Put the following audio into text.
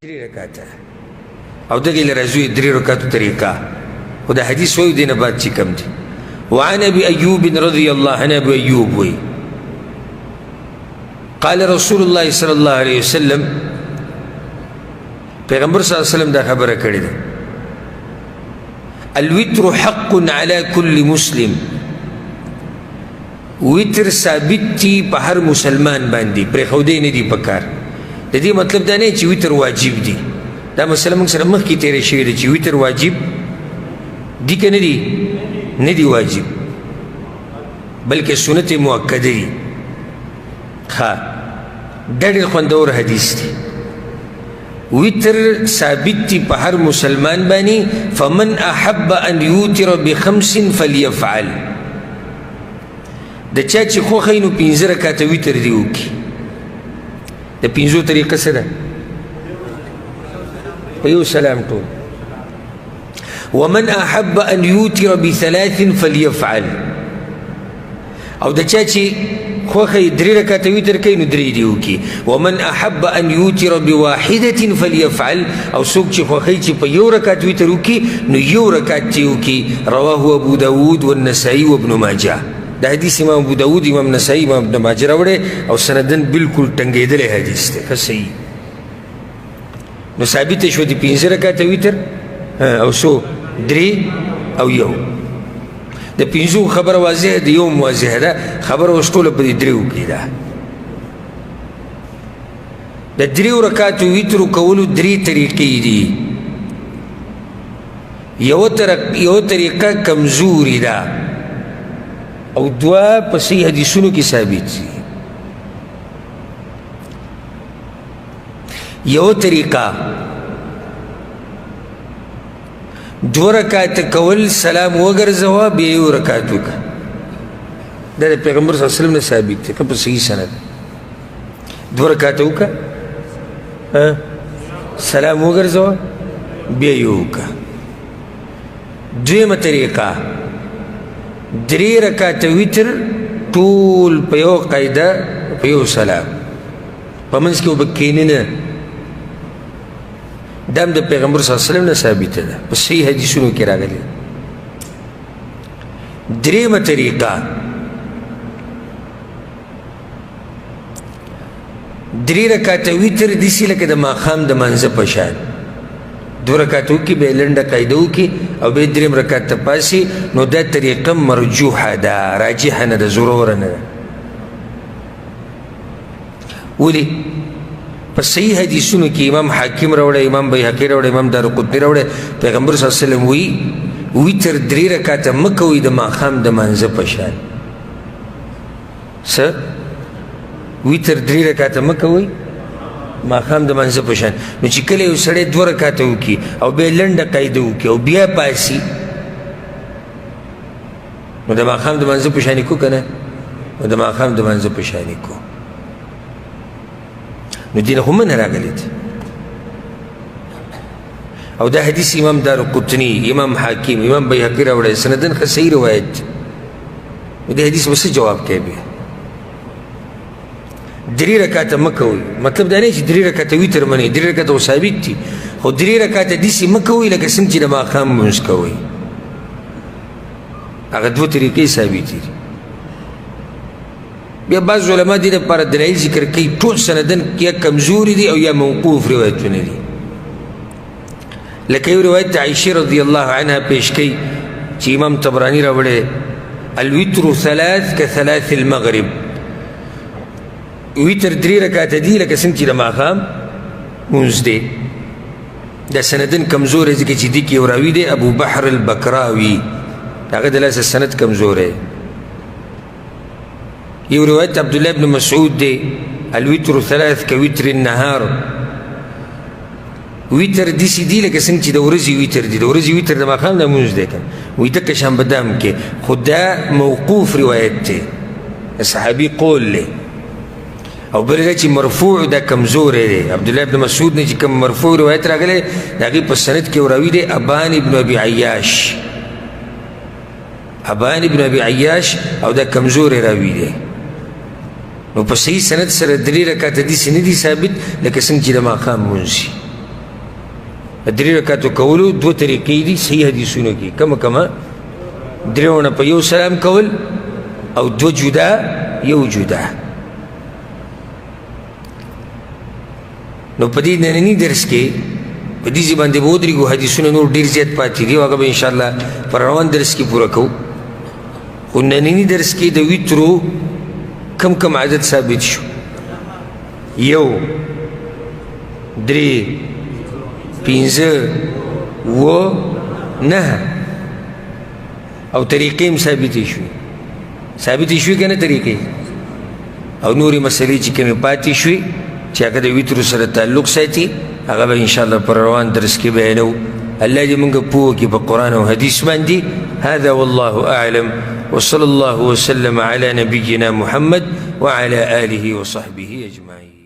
درې رکعاته او دغې له راځو یې درې رکعاتو طریقه خو دا حدیث وایو دې نه بعد چې کوم دی وعن ابي ايوب رضي الله عنه ابو ايوب وی قال رسول الله صلى الله عليه وسلم پیغمبر صلی الله علیه وسلم دا خبره کړې ده الوتر حق على كل مسلم وتر ثابت دی په هر مسلمان باندې پرېښودی نه دی پکار د دې مطلب دا نه چې وتر واجب دی دا مسله موږ سره مخکې تېرې شوې ده چې وتر واجب دی که نه دی نه دی واجب بلکې سنت مؤکده دی ښه دا ډېر خوندور حدیث دی وتر ثابت دی په هر مسلمان باندې فمن احب ان یوتر بخمس فلیفعل د چا چې خوښوي نو 5 رکعاته وتر دی وکړي د 5 طریقه څه ده په یو سلام ټول ومن احب ان یوتر بثلاث فلیفعل او د چا چې خوښوي 3 رکعاته وتر کوي نو 3 دی وکړي ومن احب ان یوتر بواحده فلیفعل او څوک چې خوښوي چې په یو رکعت وتر وکړي نو یو رکعت چې وکړي رواه ابو داود والنسائي وابن ماجه دا حدیث امام ابو داود امام نسائی امام ابن ماجه راوړی او سندن بالکل ټنګېدلی حدیث دی ښه صحیح نو ثابته شوه د 5 رکعته وتر او څو 3 او یو د 5 خبره واضحه د یو واضحه ده خبره اوس ټوله په دې 3 کې ده د 3 رکعاتو وترو کولو 3 طریقې دي یو طریقه کمزوري ده او دوا په صحیح حدیثونو کې ثابت دي یو طریقه 2 رکعات کول سلام وګرځوه بیا یو رکعت وکړه دا د پیغمبر صلی الله علیه وسلم نه ثابت دی که په صحیح سند 2 رکعات وکړه سلام وګرځوه بیا یو وکړه دویمه طریقه 3 رکعاته وتر ټول په یو قاعده په یو سلام په منځ کې اوبه کښېني نه دا هم د پیغمبر صلی الله علیه وسلم نه ثابته ده په صحیح حدیثونو کې راغلي درېیمه طریقه 3 رکعاته وتر داسې لکه د ماښام د مانځه په شان 2 رکعات وکړي بیا لنډه قاعده وکړي او بیا 3 رکعات ته پاسي نو دا طریقه مرجوحه ده راجحه نه ده ضروره نه ده ولې په صحیح حدیثونو کې امام حاکم راوړی امام بیهقي راوړی امام دارقطني راوړی پیغمبر صلی الله علیه وسلم وایي وتر 3 رکعاته مه کوئ د ماښام د مانځه په شان څه وتر 3 رکعاته مه کوئ ماښام د مانځه په شان نو چې کله یو سړی 2 رکعاته وکړي او بیا لنډه قاعده وکړي او بیا پاسي نو د ماښام د مانځه په شانې کو که نه نو د ماښام د مانځه په شانې کو نو دې نه خو منه راغلی دی او دا حدیث امام دارقطني امام حاکم امام بیهقي راوړی سندن ښه صحیح روایت دی نو دې حدیث به څه جواب کوي بیا 3 رکعاته مه کوئ مطلب دا نه چې 3 رکعاته وتر منئ 3 رکعاته خو ثابت دي خو 3 رکعاته داسې مه کوئ لکه څنګه چې د ماښام لمونځ کوئ هغه 2 طریقې ثابتې دي بیا بعض علما دې دپاره دلایل ذکر کوي ټول سندن یا کمزوري دي او یا موقوف روایتونه دي لکه یو روایت د عایشې رضی الله عنها پیش کوي چې امام طبراني راوړی الوتر 3 كثلاث المغرب وتر 3 رکعاته دي لکه څنګه چې د ماښام لمونځ دی دا سندن کمزوری ځکه چې دې کې یو راوي دی ابو بحر البکراوي هغه د لاسه سند کمزوری یو روایت عبدالله ابن مسعود دی الوتر 3 كوتر النهار وتر داسې دي لکه څنګه چې د ورځې وتر دي د ورځې وتر د ماښام د لمونځ دی که وایي دکه شان به دام کې خو دا موقوف روایت دی صحابي قول دی او بل چې مرفوع دا کمزوری دی عبدالله ابن مسعود نه چې کوم مرفوع روایت راغلی د هغې په سند کې یو راوي دی ابان ابن ابي عیاش ابان ابن ابي عیاش او دا کمزوری راوي دی نو په صحیح سند سره 3 رکعاته داسې نه دي ثابت لکه څنګه چې د ماښام لمونځ درې رکعتو کولو دوه طریقې دي صحیح حدیثونو کې کمه درېونه په یو سلام کول او دوه جدا یو جدا. نو په دې ننني درس کې په دې ځای باندې به ودرېږو حدیثونه نور ډېر زیات پاتې دي او هغه به انشاءالله په روان درس کې پوره کوو. خو ننني درس کې د ویترو کم عدد ثابت شو، 1 3 5 7 9 او طریقې هم ثابتې شوې که نه طریقې او نورې مسلې چې کومې پاتې شوې چې هغه د ویترو سره تعلق ساتي هغه به انشاءالله پر روان درس کې بیانو. الله دې موږ پوه کړي په قرآن او حدیث باندې. هذا والله أعلم وصلى الله وسلم على نبينا محمد وعلى آله وصحبه أجمعين.